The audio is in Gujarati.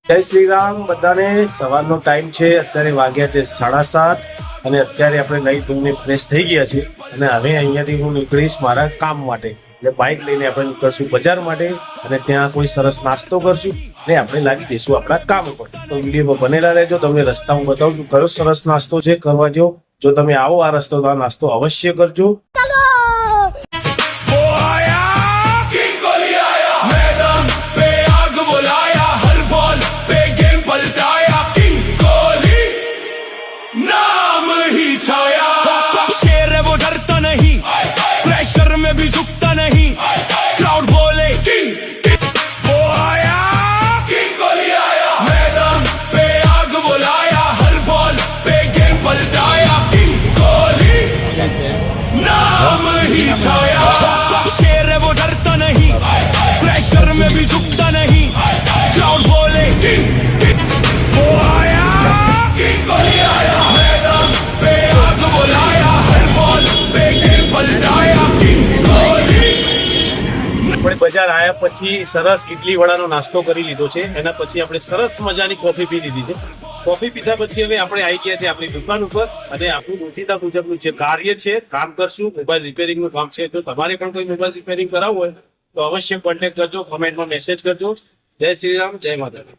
જય શ્રી રામ બધાને। સવારનો ટાઈમ છે, અત્યારે વાગ્યા છે 7:30 અને અત્યારે આપણે નહીં ધોઈને ફ્રેશ થઈ ગયા છે અને હવે અહીંયાથી હું નીકળીશ મારા કામ માટે। એટલે બાઇક લઈને આપણે નીકળશું બજાર માટે અને ત્યાં કોઈ સરસ નાસ્તો કરશું ને આપણે લાગી જઈશું આપણા કામ ઉપર। તો વિડીયોમાં બનેલા રહેજો, તમને રસ્તા હું બતાવું છું કયો સરસ નાસ્તો છે કરવા જેવો। જો તમે આવો આ રસ્તો તો આ નાસ્તો અવશ્ય કરજો। भी झुकता नहीं, क्राउड बोले किंग वो आया, किंग कोहली आया, मैदान पे आग बुलाया, हर बॉल पे गेम पलटाया, किंग कोहली नाम ही छाया। शेर है वो डरता नहीं, प्रेशर में भी झुकता नहीं, क्राउड बोले किंग वो आया, किंग कोहली आया, मैदान पे आग बुलाया, हर बॉल पे गेम पलटाया। બજાર આવ્યા પછી સરસ ઇડલી વડાનો નાસ્તો કરી લીધો છે, એના પછી આપણે સરસ મજાની કોફી પી લીધી છે। કોફી પીધા પછી હવે આપણે આવી ગયા છે આપણી દુકાન ઉપર અને આપણું રોજિંદા મુજબનું જે કાર્ય છે કામ કરશું। મોબાઈલ રિપેરિંગનું કામ છે, તો તમારે પણ કોઈ મોબાઈલ રિપેરિંગ કરાવવું હોય તો અવશ્ય કોન્ટેક્ટ કરજો, કમેન્ટમાં મેસેજ કરજો। જય શ્રી રામ, જય માતા।